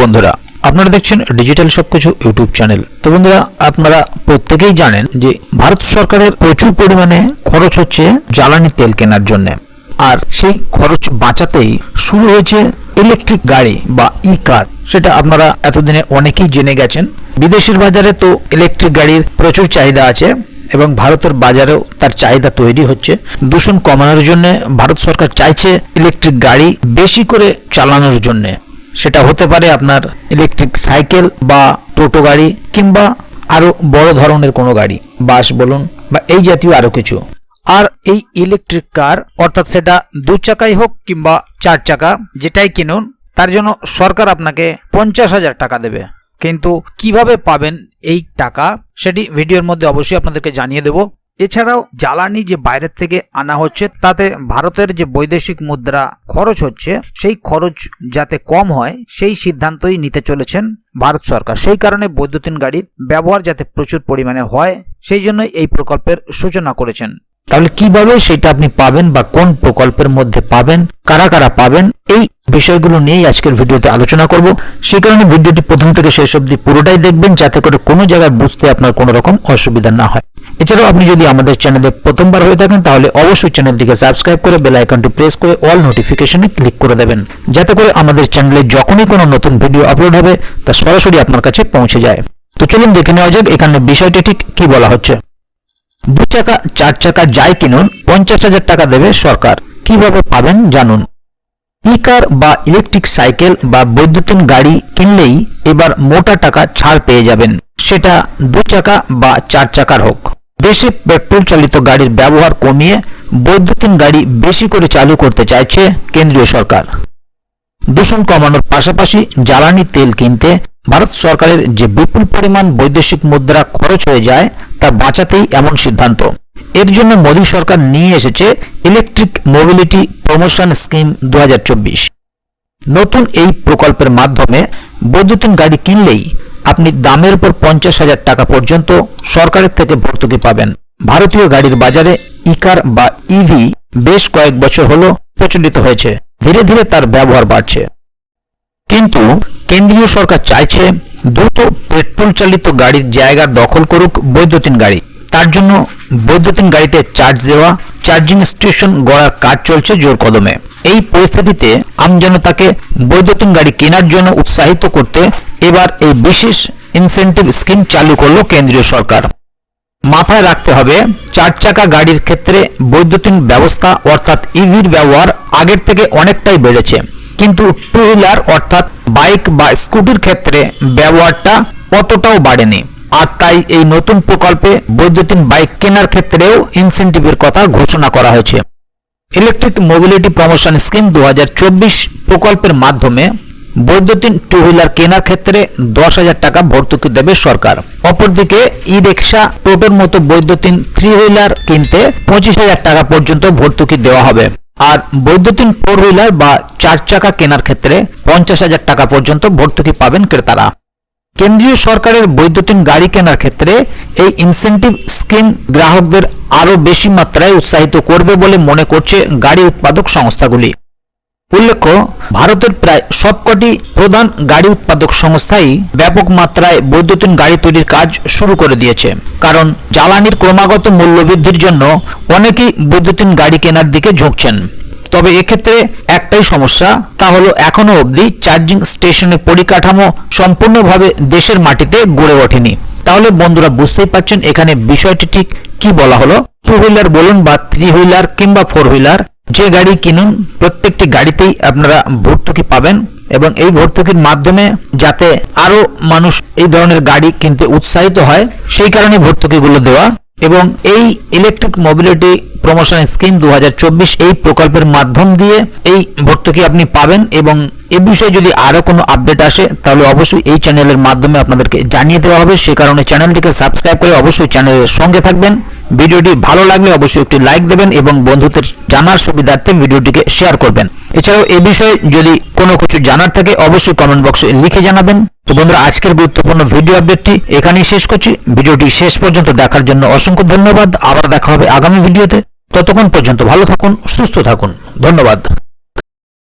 বন্ধুরা, আপনারা দেখছেন ডিজিটাল সবকিছু ইউটিউব চ্যানেল। তো বন্ধুরা, আপনারা প্রত্যেকেই জানেন যে ভারত সরকারের প্রচুর পরিমাণে খরচ হচ্ছে জ্বালানি তেল কেনার জন্য, আর সেই খরচ বাঁচাতেই শুরু হয়েছে ইলেকট্রিক গাড়ি বা ই কার। সেটা আপনারা এতদিনে অনেকেই জেনে গেছেন। বিদেশের বাজারে তো ইলেকট্রিক গাড়ির প্রচুর চাহিদা আছে এবং ভারতের বাজারেও তার চাহিদা তৈরি হচ্ছে। দূষণ কমানোর জন্য ভারত সরকার চাইছে ইলেকট্রিক গাড়ি বেশি করে চালানোর জন্য। সেটা হতে পারে আপনার ইলেকট্রিক সাইকেল বা টোটো গাড়ি কিংবা আরো বড় ধরনের কোনো গাড়ি, বাস বলুন বা এই জাতীয় আরো কিছু। আর এই ইলেকট্রিক কার অর্থাৎ সেটা 2 চাকাই হোক কিংবা 4 চাকা, যেটাই কিনুন তার জন্য সরকার আপনাকে 50,000 টাকা দেবে। কিন্তু কিভাবে পাবেন এই টাকা সেটি ভিডিওর মধ্যে অবশ্যই আপনাদেরকে জানিয়ে দেব। এছাড়াও জ্বালানি যে বাইরের থেকে আনা হচ্ছে তাতে ভারতের যে বৈদেশিক মুদ্রা খরচ হচ্ছে সেই খরচ যাতে কম হয় সেই সিদ্ধান্তই নিতে চলেছেন ভারত সরকার। সেই কারণে বৈদ্যুতিন গাড়ির ব্যবহার যাতে প্রচুর পরিমাণে হয় সেই জন্যই এই প্রকল্পের সূচনা করেছেন। তাহলে কিভাবে সেটা আপনি পাবেন বা কোন প্রকল্পের মধ্যে পাবেন, কারা কারা পাবেন, এই বিষয়গুলো নিয়েই আজকের ভিডিওতে আলোচনা করব। সেই কারণে ভিডিওটি প্রথম থেকে শেষ অবধি পুরোটাই দেখবেন, যাতে করে কোনো জায়গায় বুঝতে আপনার কোনো রকম অসুবিধা না হয়। এছাড়াও আপনি যদি আমাদের চ্যানেলে প্রথমবার হয়ে থাকেন তাহলে অবশ্যই চ্যানেলটিকে সাবস্ক্রাইব করে বেল আইকনটি প্রেস করে অল নোটিফিকেশনে ক্লিক করে দেবেন, যাতে করে আমাদের চ্যানেলে যখনই কোনো নতুন ভিডিও আপলোড হবে তা সরাসরি আপনার কাছে পৌঁছে যায়। তো চলুন দেখে নেওয়া যাক এখানে বিষয়টি ঠিক কি বলা হচ্ছে। 2 চাকা 4 চাকা যাই কিনুন 50,000 টাকা দেবে সরকার। কিভাবে পাবেন জানুন। ই কার বা ইলেকট্রিক সাইকেল বা বৈদ্যুতিন গাড়ি কিনলেই এবার মোটা টাকা ছাড় পেয়ে যাবেন, সেটা 2 চাকা বা 4 চাকার হোক। দেশে পেট্রোল চালিত গাড়ির ব্যবহার কমিয়ে বৈদ্যুতিন গাড়ি বেশি করে চালু করতে চাইছে কেন্দ্রীয় সরকার। দূষণ কমানোর পাশাপাশি জ্বালানি তেল কিনতে ভারত সরকারের যে বিপুল পরিমাণ বৈদেশিক মুদ্রা খরচ হয়ে যায় তা বাঁচাতেই এমন সিদ্ধান্ত। এর জন্য মোদী সরকার নিয়ে এসেছে ইলেকট্রিক মোবিলিটি প্রমোশন স্কিম 2024। নতুন এই প্রকল্পের মাধ্যমে বৈদ্যুতিন গাড়ি কিনলেই আপনি দামের উপর 50,000 টাকা পর্যন্ত সরকারের থেকে ভর্তুকি পাবেন। ভারতীয় গাড়ির বাজারে ই কার বা ইভি বেশ কয়েক বছর হলো প্রচলিত হয়েছে, ধীরে ধীরে তার ব্যবহার বাড়ছে। কিন্তু কেন্দ্রীয় সরকার চাইছে দ্রুত পেট্রোল চালিত গাড়ির জায়গা দখল করুক বৈদ্যুতিন গাড়ি। তার জন্য বৈদ্যুতিন গাড়িতে চার্জ দেওয়া, চার্জিং স্টেশন গড়ার কাজ চলছে জোর কদমে। এই পরিস্থিতিতে আমজনতাকে বৈদ্যুতিন গাড়ি কেনার জন্য উৎসাহিত করতে এবার এই বিশেষ ইনসেন্টিভ স্কিম চালু করলো কেন্দ্রীয় সরকার। মাথায় রাখতে হবে, 4 চাকা গাড়ির ক্ষেত্রে বৈদ্যুতিন ব্যবস্থা অর্থাৎ ইভির ব্যবহার আগের থেকে অনেকটাই বেড়েছে, কিন্তু 2 হুইলার অর্থাৎ বাইক বা স্কুটির ক্ষেত্রে ব্যবহারটা অতটাও বাড়েনি। আর তাই এই নতুন প্রকল্পে বৈদ্যুতিন বাইক কেনার ক্ষেত্রেও ইনসেন্টিভের কথা ঘোষণা করা হয়েছে। ইলেকট্রিক মোবিলিটি প্রমোশন স্কিম 2024 প্রকল্পের মাধ্যমে বৈদ্যুতিন 2 হুইলার কেনার ক্ষেত্রে 10,000 টাকা ভর্তুকি দেবে সরকার। অপরদিকে ই রিক্সা, টোটোর মতো বৈদ্যুতিন 3 হুইলার কিনতে 25,000 টাকা পর্যন্ত ভর্তুকি দেওয়া হবে। আর বৈদ্যুতিন 4 হুইলার বা 4 চাকা কেনার ক্ষেত্রে 50,000 টাকা পর্যন্ত ভর্তুকি পাবেন ক্রেতারা। কেন্দ্রীয় সরকারের বৈদ্যুতিন গাড়ি কেনার ক্ষেত্রে এই ইনসেন্টিভ স্কিম গ্রাহকদের আরও বেশি মাত্রায় উৎসাহিত করবে বলে মনে করছে গাড়ি উৎপাদক সংস্থাগুলি। উল্লেখ্য, ভারতের প্রায় সবকটি প্রধান গাড়ি উৎপাদক সংস্থাই ব্যাপক মাত্রায় বৈদ্যুতিন গাড়ি তৈরির কাজ শুরু করে দিয়েছে, কারণ জ্বালানির ক্রমাগত মূল্যবৃদ্ধির জন্য অনেকেই বৈদ্যুতিন গাড়ি কেনার দিকে ঝুঁকছেন। তবে এক্ষেত্রে একটাই সমস্যা, তা হলো এখনো অবধি চার্জিং স্টেশনের পরিকাঠামো সম্পূর্ণভাবে দেশের মাটিতে গড়ে ওঠেনি। তাহলে বন্ধুরা বুঝতেই পারছেন এখানে বিষয়টি ঠিক কি বলা হলো। 2 হুইলার বলুন বা 3 হুইলার কিংবা 4 হুইলার, যে গাড়ি কিনুন প্রত্যেকটি গাড়িতেই আপনারা ভর্তুকি পাবেন এবং এই ভর্তুকির মাধ্যমে যাতে আরো মানুষ এই ধরনের গাড়ি কিনতে উৎসাহিত হয় সেই কারণে ভর্তুকিগুলো দেওয়া। এবং এই ইলেকট্রিক মোবিলিটি প্রমোশন স্কিম 2024 এই প্রকল্পের মাধ্যম দিয়ে এই ভর্তুকি আপনি পাবেন। এবং এ বিষয়ে যদি আরো কোনো আপডেট আসে তাহলে অবশ্যই এই চ্যানেলের মাধ্যমে আপনাদেরকে জানিয়ে দেওয়া হবে। সে কারণে চ্যানেলটিকে সাবস্ক্রাইব করে অবশ্যই চ্যানেলের সঙ্গে থাকবেন। ভিডিওটি ভালো লাগলে অবশ্যই একটি লাইক দেবেন এবং বন্ধুদের জানার সুবিধার্থে ভিডিওটিকে শেয়ার করবেন। এছাড়াও এই বিষয়ে যদি কোনো কিছু জানার থাকে অবশ্যই কমেন্ট বক্সে লিখে জানাবেন। তো বন্ধুরা, আজকের গুরুত্বপূর্ণ ভিডিও আপডেটটি এখানেই শেষ করছি। ভিডিওটি শেষ পর্যন্ত দেখার জন্য অসংখ্য ধন্যবাদ। আবার দেখা হবে আগামী ভিডিওতে। ততক্ষণ পর্যন্ত ভালো থাকুন, সুস্থ থাকুন। ধন্যবাদ।